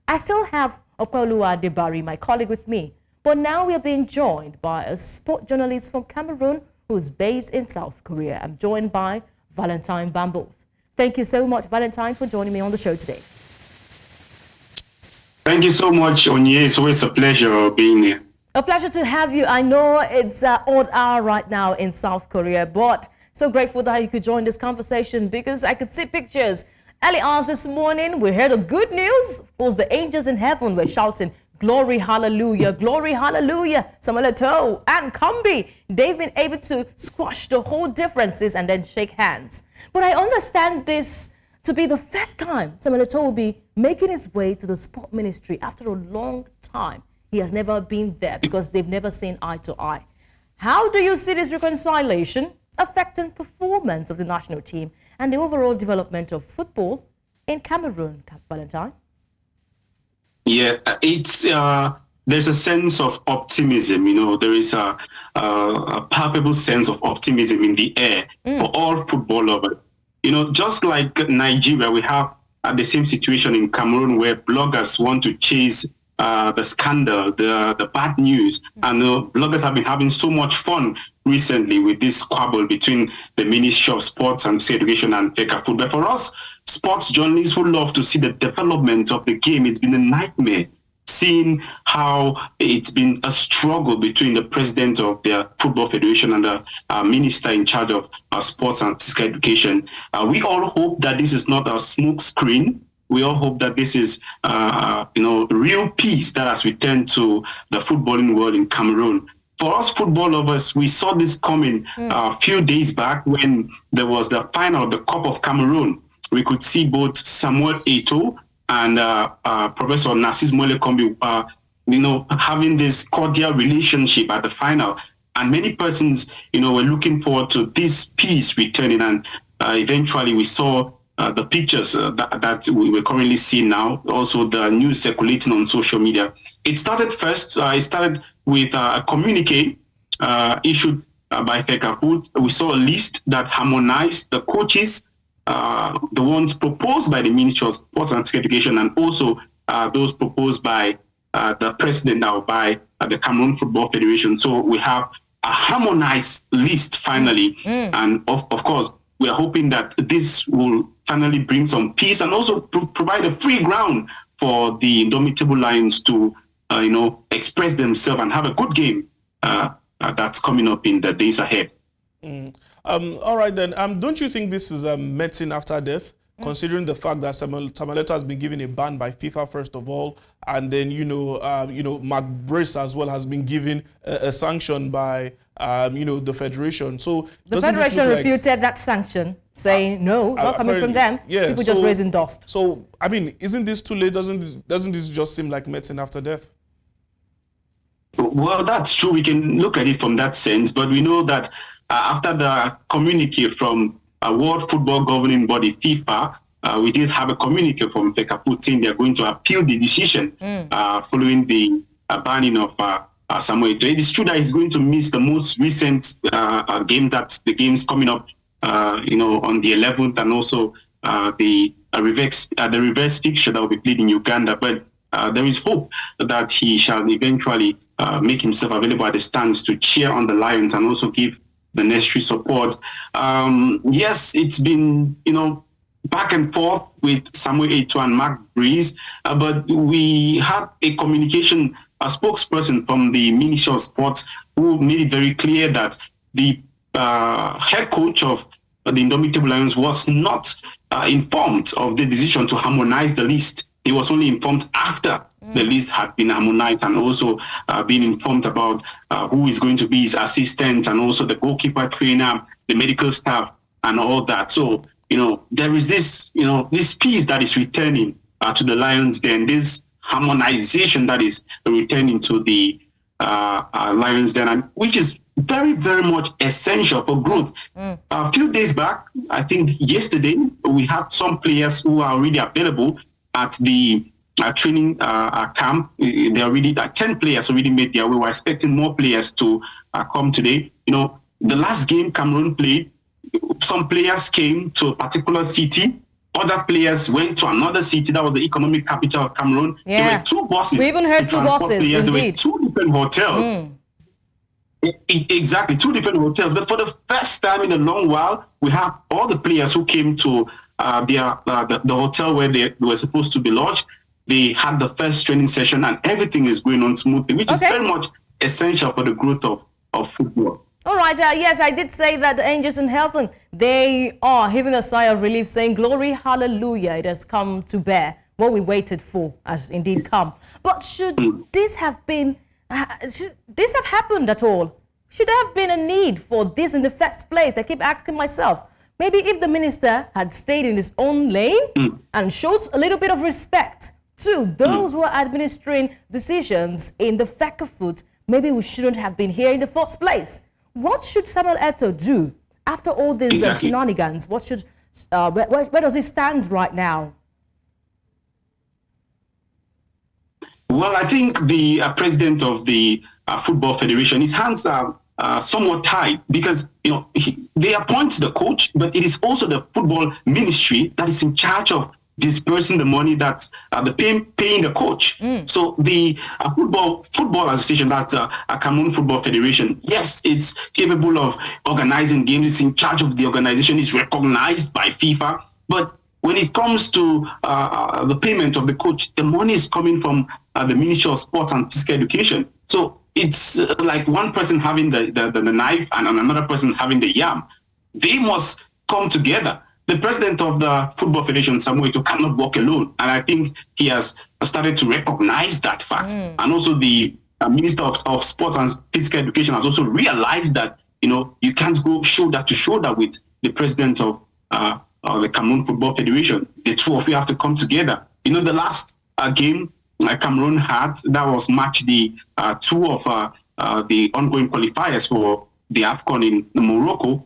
I still have Okwoluwa Debari, my colleague, with me. But now we are being joined by a sport journalist from Cameroon who's based in South Korea. I'm joined by Valentine Bambot. Thank you so much, Valentine, for joining me on the show today. Thank you so much, Onye. It's always a pleasure being here. A pleasure to have you. I know it's an odd hour right now in South Korea, but so grateful that you could join this conversation because I could see pictures. Early hours this morning, we heard the good news. Of course, the angels in heaven were shouting, glory, hallelujah, glory, hallelujah. Samuel Eto'o and Kombi, they've been able to squash the whole differences and then shake hands. But I understand this to be the first time Samuel Eto'o will be making his way to the sport ministry after a long time. He has never been there because they've never seen eye to eye. How do you see this reconciliation affecting performance of the national team and the overall development of football in Cameroon, Valentine? Yeah, it's there's a sense of optimism. There is a palpable sense of optimism in the air for all football lovers. Just like Nigeria, we have the same situation in Cameroon where bloggers want to chase the scandal, the bad news. And bloggers have been having so much fun recently with this squabble between the Ministry of Sports and Education and Fecafoot. But for us, sports journalists who love to see the development of the game, it's been a nightmare seeing how it's been a struggle between the president of the Football Federation and the minister in charge of sports and physical education. We all hope that this is not a smoke screen. We all hope that this is, real peace that has returned to the footballing world in Cameroon. For us football lovers, we saw this coming a few days back when there was the final of the Cup of Cameroon. We could see both Samuel Eto'o and Professor Narcisse Kombi, having this cordial relationship at the final. And many persons, were looking forward to this peace returning. And eventually we saw the pictures that we were currently seeing now, also the news circulating on social media. It started with a communique issued by Fecafoot. We saw a list that harmonized the coaches, the ones proposed by the Ministry of Sports and Education, and also those proposed by the president now, by the Cameroon Football Federation. So we have a harmonized list finally. And of course, we are hoping that this will finally bring some peace and also provide a free ground for the indomitable Lions to, express themselves and have a good game that's coming up in the days ahead. All right then. Don't you think this is medicine after death, considering the fact that Samuel Eto'o has been given a ban by FIFA first of all, and then Marc Bryse as well has been given a sanction by the federation. So the federation refuted that sanction, saying no, not coming from them. Yeah, people just raising dust. So I mean, isn't this too late? Doesn't this just seem like medicine after death? Well, that's true. We can look at it from that sense, but we know that after the communique from World Football Governing Body FIFA, we did have a communique from Fecafoot saying they are going to appeal the decision following the banning of Samuel Eto'o. It is true that he's going to miss the most recent game, that's the games coming up, on the 11th, and also the reverse fixture that will be played in Uganda. But there is hope that he shall eventually make himself available at the stands to cheer on the Lions and also give the necessary support. Yes, it's been, back and forth with Samuel Eto'o and Marc Bryse, but we had a spokesperson from the Ministry of Sports who made it very clear that the head coach of the Indomitable Lions was not informed of the decision to harmonize the list. He was only informed after the list had been harmonized, and also being informed about who is going to be his assistant, and also the goalkeeper trainer, the medical staff, and all that. So, there is this, this peace that is returning to the Lions, then this harmonization that is returning to the Lions, then, and which is very, very much essential for growth. A few days back, I think yesterday, we had some players who are already available at the training camp. They already 10 players already made their way. We're expecting more players to come today. The last game Cameroon played, some players came to a particular city Other players went to another city. That was the economic capital of Cameroon. Yeah. There were 2 buses. We even heard 2 buses, players. indeed. There were 2 different hotels. Exactly, 2 different hotels. But for the first time in a long while, we have all the players who came to the hotel where they were supposed to be lodged. They had the first training session, and everything is going on smoothly, which is very much essential for the growth of football. All right, yes, I did say that the angels in heaven, they are heaving a sigh of relief, saying, glory, hallelujah, it has come to bear. What we waited for has indeed come. But should this have happened at all? Should there have been a need for this in the first place? I keep asking myself, maybe if the minister had stayed in his own lane and showed a little bit of respect to those who are administering decisions in the Fecafoot, maybe we shouldn't have been here in the first place. What should Samuel Eto'o do after all these shenanigans? What should, where does he stand right now? Well, I think the president of the Football Federation, his hands are somewhat tied because, they appoint the coach, but it is also the football ministry that is in charge of dispersing the money that's paying the coach. So the football association, that's a Cameroon Football Federation, yes, it's capable of organizing games. It's in charge of the organization. It's recognized by FIFA. But when it comes to the payment of the coach, the money is coming from the Ministry of Sports and Physical Education. So it's like one person having the knife and another person having the yam. They must come together. The president of the Football Federation, Samuel Eto'o, cannot walk alone. And I think he has started to recognize that fact. And also the Minister of Sports and Physical Education has also realized that, you can't go shoulder to shoulder with the president of the Cameroon Football Federation. The 2 of you have to come together. The last game Cameroon had, that was match the 2 of the ongoing qualifiers for the AFCON in Morocco.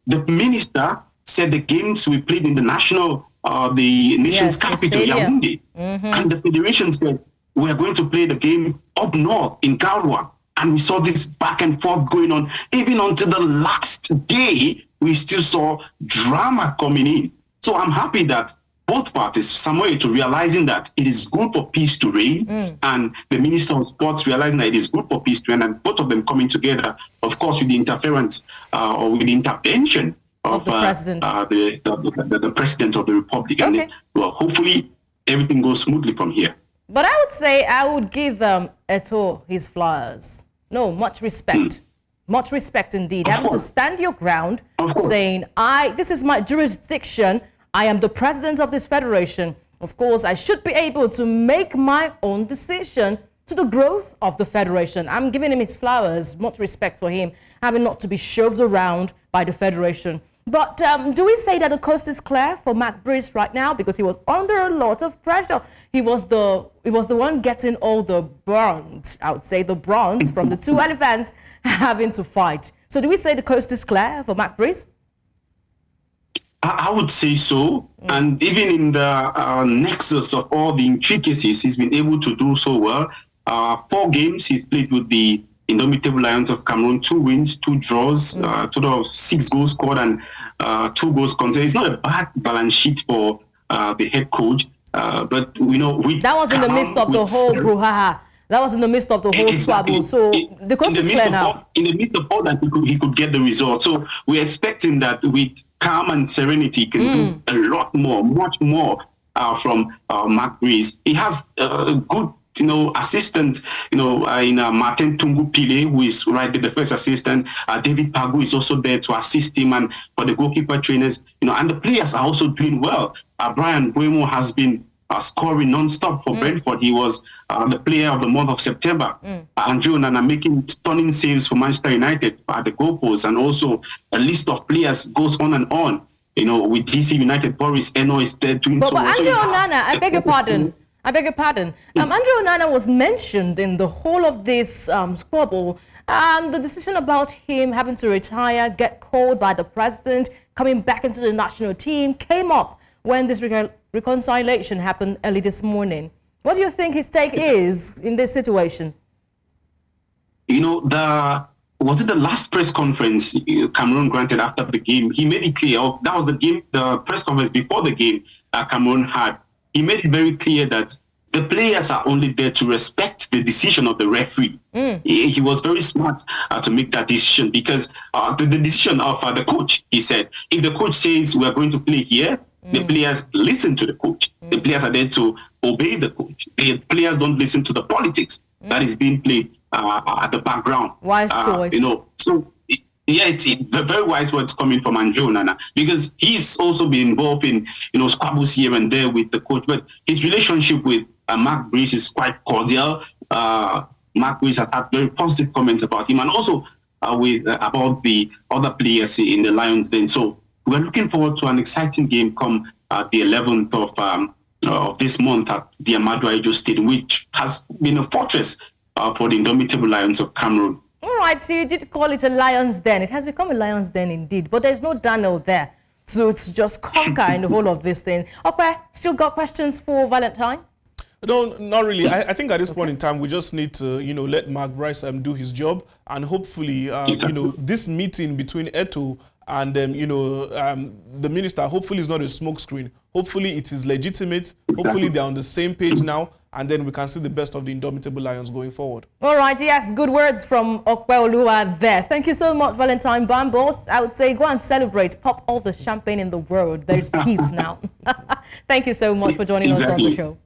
The minister said the games we played in the nation's capital, Yaoundé. And the federation said, we are going to play the game up north in Garoua. And we saw this back and forth going on. Even until the last day, we still saw drama coming in. So I'm happy that both parties, Samuel Eto'o realizing that it is good for peace to reign, and the Minister of Sports realizing that it is good for peace to reign, and both of them coming together, of course, with the interference or with the intervention of the president, the president of the Republic. Okay. And well, hopefully everything goes smoothly from here. But I would say I would give Eto'o his flowers. No, much respect. Much respect indeed. Having to stand your ground, saying, this is my jurisdiction. I am the president of this federation. Of course, I should be able to make my own decision to the growth of the federation. I'm giving him his flowers. Much respect for him, having not to be shoved around by the federation. But do we say that the coast is clear for Marc Bryse right now? Because he was under a lot of pressure. He was the one getting all the bronze, I would say, the bronze from the 2 elephants having to fight. So do we say the coast is clear for Marc Bryse? I would say so. And even in the nexus of all the intricacies, he's been able to do so well. 4 games he's played with the Indomitable Lions of Cameroon, 2 wins, 2 draws, total of 6 goals scored and 2 goals conceded. It's not a bad balance sheet for the head coach, but that was in the midst of the whole brouhaha. That was in the midst of the whole squabble. So the coast is clear now. In the midst of all that, he could get the result. So we're expecting that with calm and serenity, he can do a lot more, much more from Marc Bryse. He has a good assistant, in Martin Tungu Pile, who is right there, the first assistant. David Pagu is also there to assist him, and for the goalkeeper trainers, and the players are also doing well. Brian Buemo has been scoring non-stop for Brentford. He was the player of the month of September. Andrew Onana making stunning saves for Manchester United at the goalpost, and also a list of players goes on and on. With DC United, Boris Eno is there doing so well. But Andrew Onana, I beg your pardon. Andrew Onana was mentioned in the whole of this squabble. The decision about him having to retire, get called by the president, coming back into the national team came up when this reconciliation happened early this morning. What do you think his take is in this situation? The was it the last press conference Cameroon granted after the game? He made it clear, that was the press conference before the game Cameroon had. He made it very clear that the players are only there to respect the decision of the referee. He was very smart to make that decision, because the decision of the coach, he said, if the coach says we're going to play here, the players listen to the coach. The players are there to obey the coach. The players don't listen to the politics that is being played at the background. Wise choice. So yeah, it's very wise words coming from Andrew Nana, because he's also been involved in squabbles here and there with the coach, but his relationship with Marc Bryse is quite cordial. Marc Bryse has had very positive comments about him, and also about the other players in the Lions Den. So we're looking forward to an exciting game come the 11th of this month at the Amadou Ahidjo Stadium, which has been a fortress for the indomitable Lions of Cameroon. All right, so you did call it a Lion's Den. It has become a Lion's Den indeed, but there's no Daniel there. So it's just conquer in the whole of this thing. Okay, still got questions for Valentine? No, not really. I think at this point in time, we just need to, let Marc Bryse do his job, and hopefully, this meeting between Eto'o and the minister, hopefully, is not a smokescreen. Hopefully, it is legitimate. Hopefully, they're on the same page now, and then we can see the best of the indomitable Lions going forward. All right, yes, good words from Okweoluwa there. Thank you so much, Valentine Bambot. I would say go and celebrate, pop all the champagne in the world. There is peace now. Thank you so much for joining us on the show.